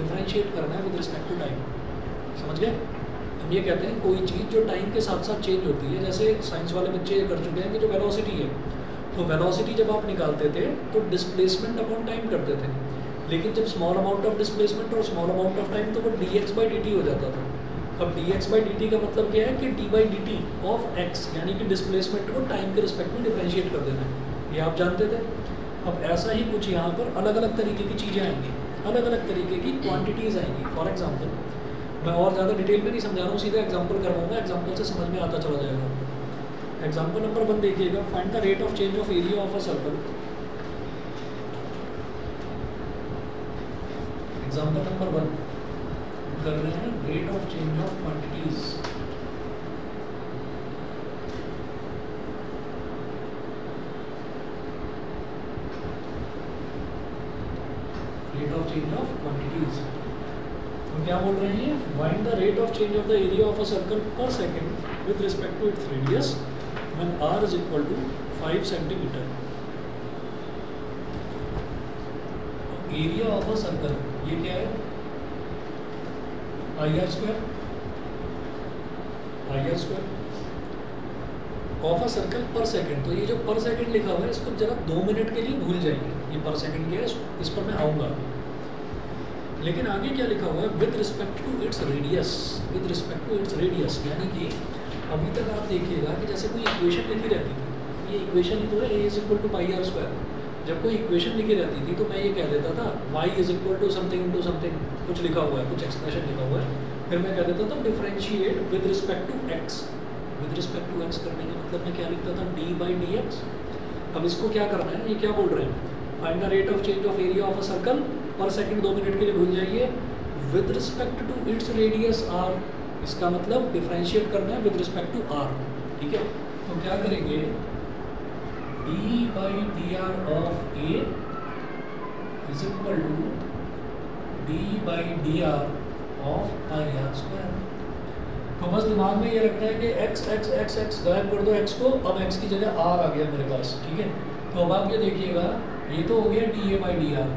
Differentiate करना है with respect to time. समझ गए? हम ये कहते हैं कोई चीज़ जो टाइम के साथ साथ चेंज होती है, जैसे साइंस वाले बच्चे ये कर चुके हैं कि जो वेलोसिटी है, तो वेलोसिटी जब आप निकालते थे तो डिस्प्लेसमेंट अपॉन टाइम करते थे, लेकिन जब स्मॉल अमाउंट ऑफ डिस्प्लेसमेंट और स्मॉल अमाउंट ऑफ टाइम तो वो dx/dt हो जाता था। अब dx/dt का मतलब क्या है कि d/dt ऑफ x, यानी कि डिस्प्लेसमेंट को टाइम के रिस्पेक्ट में डिफरेंशिएट कर देना है, ये आप जानते थे। अब ऐसा ही कुछ यहाँ पर अलग अलग तरीके की चीज़ें आएंगी, अलग अलग तरीके की क्वांटिटीज़ आएंगी। फॉर एग्जांपल, मैं और ज़्यादा डिटेल में नहीं समझा रहा हूँ, सीधा एग्जांपल करवाऊंगा, एग्जांपल से समझ में आता चला जाएगा। एग्जांपल नंबर 1 देखिएगा, find the rate of change of area of a circle. Example number 1 कर रहे हैं rate of change of quantities. Rate of change of quantities, तो क्या बोल रहे हैं, find the rate of change of the area of a circle per second with respect to its radius when r is equal to 5 centimetre. Area of a circle ये क्या है, IR square of a circle per second. तो ये जो पर second लिखा हुआ है इसको जरा 2 मिनट के लिए भूल जाइए, ये पर सेकंड क्या है इस पर मैं आऊँगा। लेकिन आगे क्या लिखा हुआ है, with respect to its radius, with respect to its radius, यानी कि अभी तक आप देखिएगा कि जैसे कोई इक्वेशन लिखी रहती थी, ये इक्वेशन ही तो है, a is equal to pi R square. जब कोई इक्वेशन लिखी रहती थी तो मैं ये कह देता था y is equal to something into something, कुछ लिखा हुआ है, कुछ एक्सप्रेशन लिखा हुआ है, फिर मैं कह देता था differentiate with respect to x। With respect to x करने का मतलब मैं क्या लिखता था, d/dx। अब इसको क्या करना है, ये क्या बोल रहे हैं, find the rate of change of area of a circle per second, 2 minute के लिए भूल जाइए, with respect to its radius r। इसका मतलब डिफरेंशिएट करना है विद रिस्पेक्ट टू r, ठीक है। तो क्या करेंगे, d/dr of a is equal to d/dr of pi R square. तो बस दिमाग में ये रखना है कि x गायब कर दो x को, अब x की जगह r आ गया मेरे पास, ठीक है। तो अब आप ये देखिएगा, ये तो हो गया dA/dr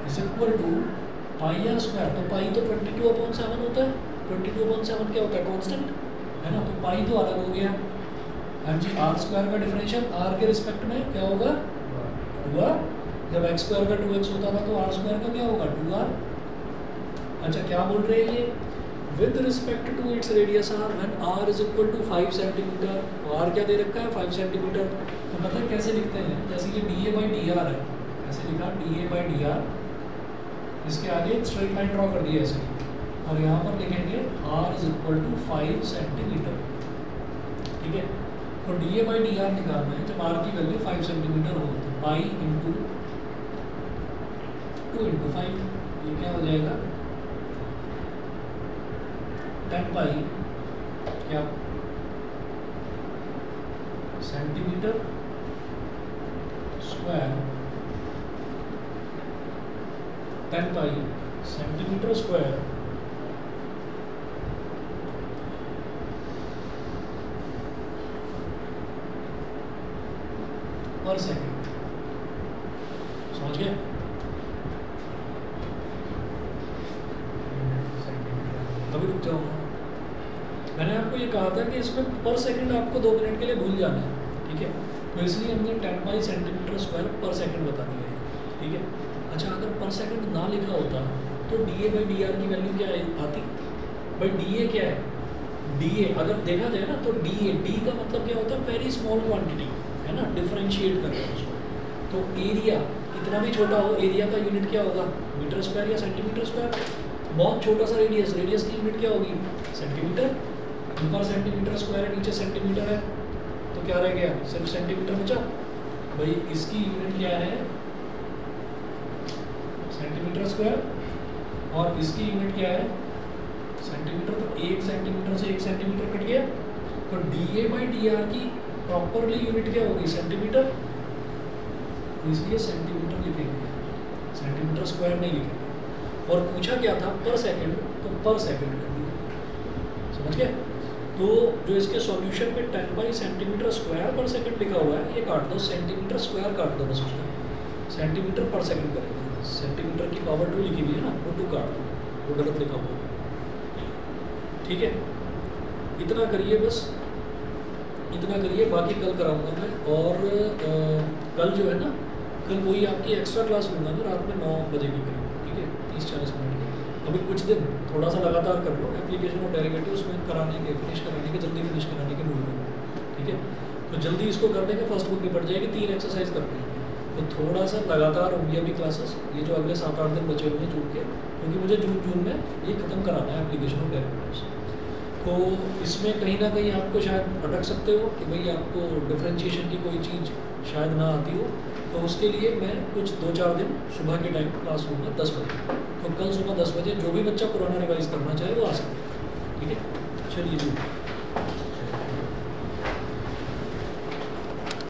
is equal to pi R square. तो पाई तो 22/7 होता है, 22/7 क्या होता है, कांस्टेंट है ना, तो पाई तो अलग हो गया। हाँ जी, आर स्क्वायर का डिफरेंशियल आर के रिस्पेक्ट में क्या होगा, 2r। जब एक्स स्क्वायर का 2x होता था तो आर स्क्वायर का क्या होगा, 2r। अच्छा, क्या बोल रहे हैं ये, with respect to its radius r when r is equal to 5 centimetre. तो r क्या दे रखा है, 5 सेंटीमीटर। तो मतलब कैसे लिखते हैं, जैसे ये dA/dr है, ऐसे लिखा dA/dr, इसके आगे स्ट्रेट लाइन ड्रॉ कर दिया ऐसे, और यहाँ पर लिखेंगे r is equal to 5 centimetre, ठीक है। तो dA/dr निकालना है, जब r की वैल्यू 5 सेंटीमीटर हो तो पाई इंटू 2 इंटू 5, ये क्या हो जाएगा, 10 पाई क्या सेंटीमीटर स्क्वायर, 10 पाई सेंटीमीटर स्क्वायर पर सेकंड। समझ गए? अभी रुक जाओ, मैंने आपको ये कहा था कि इसमें पर सेकंड आपको 2 मिनट के लिए भूल जाना है, ठीक है। तो इसलिए हमने 10 बाई सेंटीमीटर स्क्वायर पर सेकंड बता दिया है, ठीक है। अच्छा, अगर पर सेकंड ना लिखा होता तो dA/dr की वैल्यू क्या आती, भाई dA क्या है, dA अगर देखा जाए ना तो d का मतलब क्या होता है, वेरी स्मॉल क्वांटिटी है ना, डिफरेंशिएट करते हैं उसको। तो एरिया कितना भी छोटा हो, एरिया का यूनिट क्या होगा, मीटर स्क्वायर या सेंटीमीटर स्क्वायर। बहुत छोटा सा रेडियस, रेडियस की यूनिट क्या होगी, सेंटीमीटर। ऊपर सेंटीमीटर स्क्वायर है, नीचे सेंटीमीटर है, तो क्या रह गया, सिर्फ सेंटीमीटर बचा। भाई इसकी यूनिट क्या है, सेंटीमीटर स्क्वायर, और इसकी यूनिट क्या है, सेंटीमीटर। तो 1 सेंटीमीटर से 1 सेंटीमीटर कट गया, तो dA/dr की प्रॉपरली यूनिट क्या होगी, सेंटीमीटर। तो इसलिए सेंटीमीटर लिखेंगे, सेंटीमीटर स्क्वायर नहीं लिखेंगे। और पूछा क्या था, पर सेकंड, तो पर सेकंड कर दिया। समझ गए? तो जो इसके सॉल्यूशन में 10 बाई सेंटीमीटर स्क्वायर पर सेकंड लिखा हुआ है, ये काट दो, सेंटीमीटर स्क्वायर काट दो बस उसका, सेंटीमीटर पर सेकंड करेंगे। सेंटीमीटर की पावर 2 लिखी हुई है ना, वो 2 काट दो, वो गलत लिखा हुआ है। ठीक है, इतना करिए, बस इतना करिए, बाकी कल कराऊंगा मैं। और कल जो है ना, कल वही आपकी एक्स्ट्रा क्लास लूँगा मैं रात में 9 बजे के करीब। ठीक है, 30-40 मिनट की। अभी कुछ दिन थोड़ा सा लगातार कर लो, एप्लीकेशन और डेरिवेटिव्स में कराने के, फिनिश कराने के, जल्दी फिनिश कराने के मूड में। ठीक है, तो जल्दी इसको कर देंगे, फर्स्ट बुक निपट जाएगी, 3 एक्सरसाइज करते हैं। तो थोड़ा सा लगातार होंगी अभी क्लासेस, ये जो अगले 7-8 दिन बचे हुए हैं जून के, क्योंकि मुझे जून में ये ख़त्म कराना है एप्लीकेशन और डेरिवेटिव्स। तो इसमें कहीं ना कहीं आपको शायद अटक सकते हो कि भाई आपको डिफ्रेंशिएशन की कोई चीज़ शायद ना आती हो, तो उसके लिए मैं कुछ 2-4 दिन सुबह के टाइम क्लास लूँगा 10 बजे। तो कल सुबह 10 बजे जो भी बच्चा पुराना रिवाइज करना चाहे वो आ सकता है। ठीक है, चलिए जी।